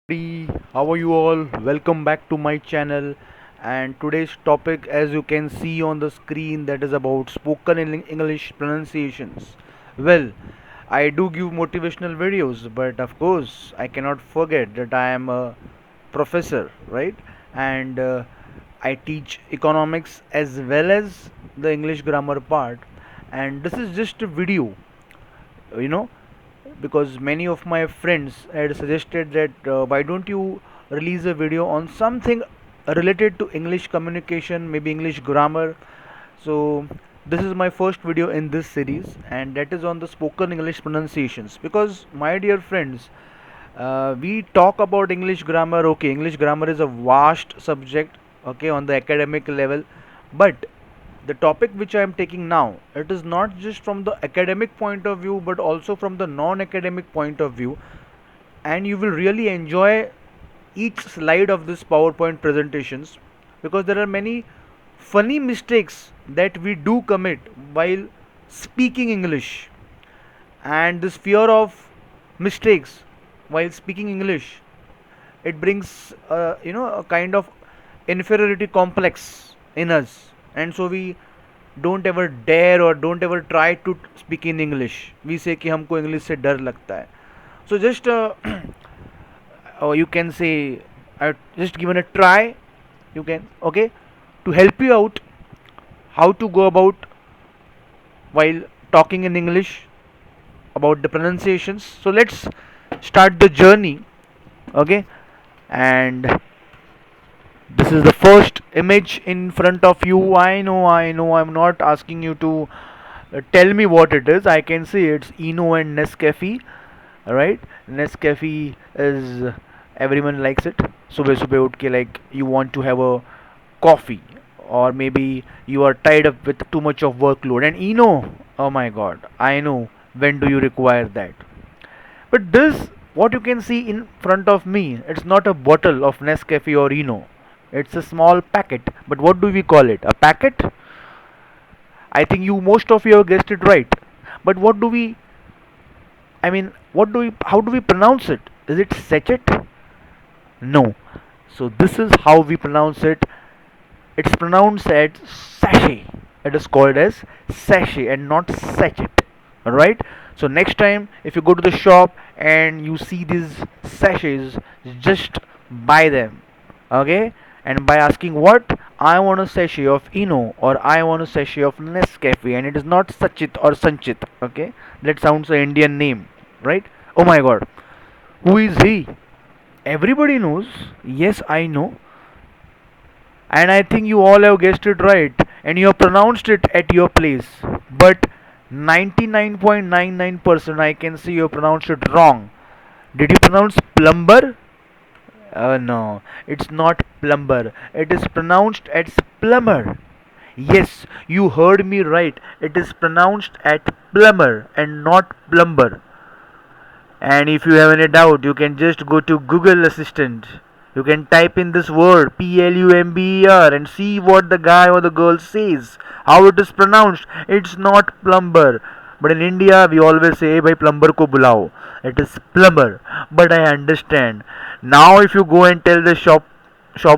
How are you all? Welcome back to my channel. And today's topic, as you can see on the screen, that is about spoken English pronunciations. Well, I do give motivational videos, but of course, I cannot forget that I am a professor, right? And I teach economics as well as the English grammar part. And this is just a video, you know because many of my friends had suggested that why don't you release a video on something related to English communication, maybe English grammar. So this is my first video in this series, and that is on the spoken English pronunciations. Because my dear friends, we talk about English grammar. Okay, English grammar is a vast subject, okay, on the academic level, but the topic which I am taking now, it is not just from the academic point of view, but also from the non-academic point of view, and you will really enjoy each slide of this PowerPoint presentations, because there are many funny mistakes that we do commit while speaking English, and this fear of mistakes while speaking English, it brings a kind of inferiority complex in us, and so we don't ever dare or don't ever try to speak in English. We say कि हमको English से डर लगता है. So just you can say just given a try, you can, okay, to help you out how to go about while talking in English about the pronunciations. So let's start the journey, okay. And this is the first image in front of you. I know, I'm not asking you to tell me what it is. I can see it's Eno and Nescafe, right? Nescafe is, everyone likes it. Subah subah उठ के, like, you want to have a coffee, or maybe you are tied up with too much of workload. And Eno, oh my God, I know, when do you require that? But this, what you can see in front of me, it's not a bottle of Nescafe or Eno. It's a small packet. But what do we call it? A packet? I think you, most of you have guessed it right. But what do we, I mean, what do we, how do we pronounce it? Is it sachet? No. So this is how we pronounce it. It's pronounced as sachet. It is called as sachet and not sachet. Alright? So next time if you go to the shop and you see these sachets, just buy them. Okay? And by asking what, I want a sachet of Eno, or I want a sachet of Nescafe, and it is not Sachit or Sanchit. Okay? That sounds an Indian name, right? Oh my God. Who is he? Everybody knows. Yes, I know. And I think you all have guessed it right, and you have pronounced it at your place. But 99.99% I can see you pronounced it wrong. Did you pronounce plumber? No, it's not plumber. It is pronounced as plumber. Yes, you heard me right. It is pronounced as plumber and not plumber. And if you have any doubt, you can just go to Google Assistant. You can type in this word Plumber and see what the guy or the girl says, how it is pronounced. It's not plumber. But in India, we always say, "Bhai plumber ko bulao." It is plumber. But I understand. Now, if you go and tell the shop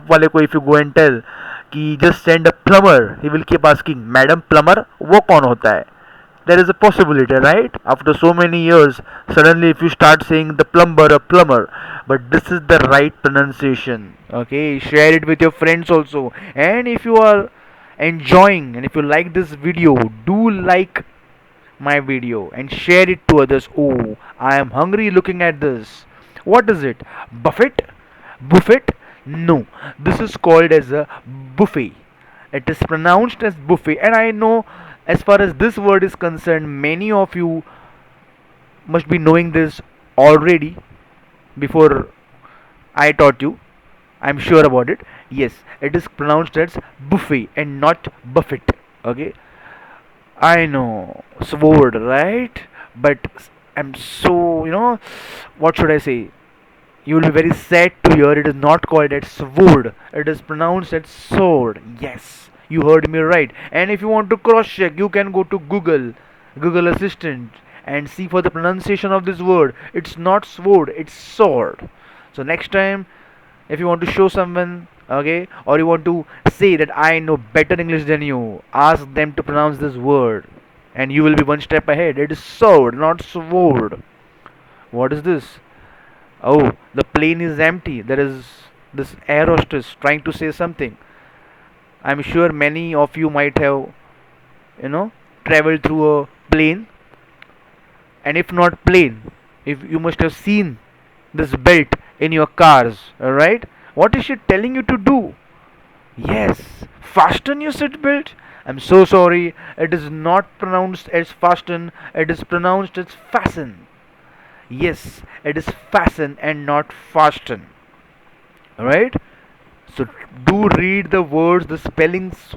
wale ko, if you go and tell कि just send a plumber, he will keep asking, "Madam plumber, वो कौन होता है?" There is a possibility, right? After so many years, suddenly if you start saying the plumber, a plumber, but this is the right pronunciation. Okay, share it with your friends also. And if you are enjoying and if you like this video, do like my video and share it to others. Oh, I am hungry looking at this. What is it? Buffet? Buffet? No, this is called as a buffet. It is pronounced as buffet, and I know, as far as this word is concerned, many of you must be knowing this already before I taught you. I'm sure about it. Yes, it is pronounced as buffet and not buffet. Okay, I know, sword, right? But I'm so, what should I say? You will be very sad to hear it is not called as sword. It is pronounced as sword. Yes, you heard me right. And if you want to cross check, you can go to Google Assistant, and see for the pronunciation of this word. It's not sword, it's sword. So next time, if you want to show someone, okay, or you want to say that I know better English than you, ask them to pronounce this word, and you will be one step ahead. It is sword, not sword. What is this? Oh, the plane is empty. There is this air hostess trying to say something. I'm sure many of you might have, you know, traveled through a plane, and if not plane, if you must have seen this belt in your cars, alright? What is she telling you to do? Yes, fasten your seatbelt. I'm so sorry, it is not pronounced as fasten, it is pronounced as fasten. Yes, it is fasten and not fasten. Alright? So do read the words, the spellings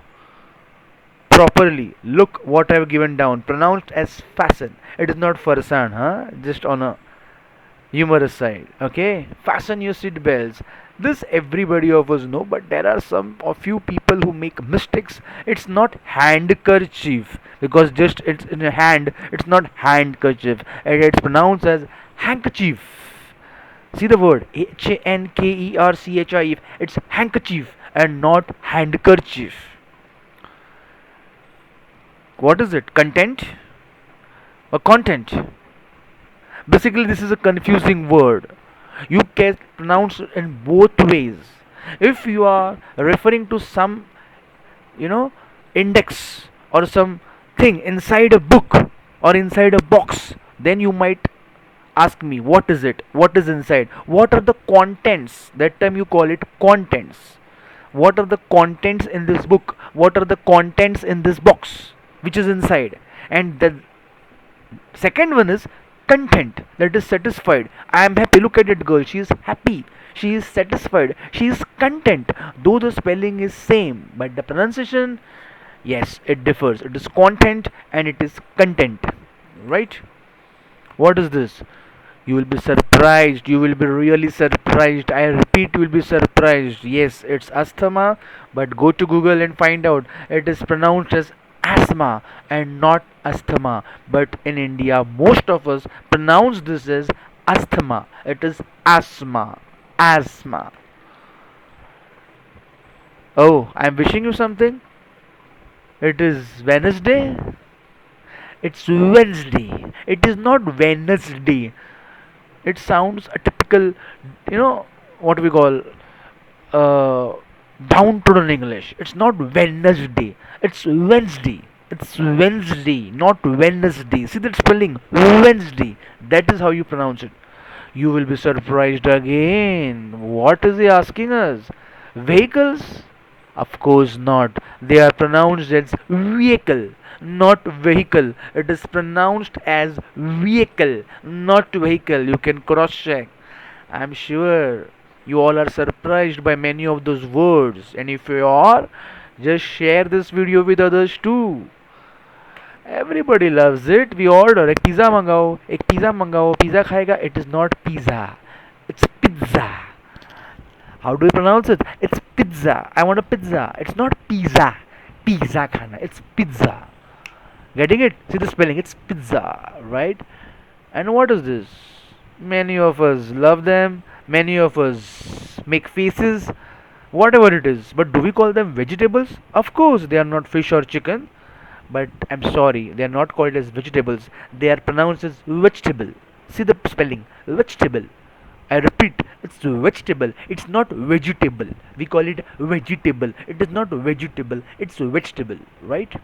properly. Look what I've given down. Pronounced as fasten. It is not farsan, huh? Just on a humorous side. Okay? Fasten your seat belts. This everybody of us know, but there are some a few people who make mistakes. It's not handkerchief because just it's in a hand. It's not handkerchief. It's pronounced as handkerchief. See the word Handkerchief. It's handkerchief and not handkerchief. What is it? Content or content? Basically, this is a confusing word. You can pronounce it in both ways. If you are referring to some, you know, index or some thing inside a book or inside a box, then you might ask me, what is it? What is inside? What are the contents? That time you call it contents. What are the contents in this book? What are the contents in this box which is inside? And the second one is content, that is satisfied. I am happy. Look at it, girl. She is happy. She is satisfied. She is content. Though the spelling is same, but the pronunciation, yes, it differs. It is content and it is content. Right? What is this? You will be surprised. You will be really surprised. I repeat, you will be surprised. Yes, it's asthma, but go to Google and find out. It is pronounced as asthma and not asthma. But in India, most of us pronounce this as asthma. It is asthma. Asthma. Oh, I'm wishing you something. It is Wednesday. It's Wednesday. It is not Wednesday. It sounds a typical, you know, what we call uh, downtrodden English. It's not Wednesday. It's Wednesday. It's Wednesday, not Wednesday. See that spelling? Wednesday. That is how you pronounce it. You will be surprised again. What is he asking us? Vehicles? Of course not. They are pronounced as vehicle, not vehicle. It is pronounced as vehicle, not vehicle. You can cross check. I'm sure you all are surprised by many of those words. And if you are, just share this video with others too. Everybody loves it. We order एक pizza मंगाओ, एक pizza मंगाओ, pizza खाएगा. It is not pizza. It's pizza. How do you pronounce it? It's pizza. I want a pizza. It's not pizza. Pizza khana. It's pizza. Getting it? See the spelling. It's pizza, right? And what is this? Many of us love them. Many of us make faces. Whatever it is. But do we call them vegetables? Of course, they are not fish or chicken. But I'm sorry, they are not called as vegetables. They are pronounced as vegetable. See the spelling. Vegetable. I repeat, it's vegetable. It's not vegetable. We call it vegetable. It is not vegetable. It's vegetable, right?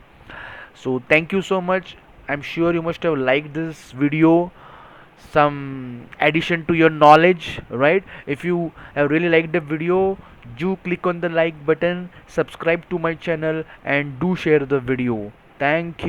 So thank you so much. I'm sure you must have liked this video. Some addition to your knowledge, right? If you have really liked the video, do click on the like button, subscribe to my channel, and do share the video. Thank you.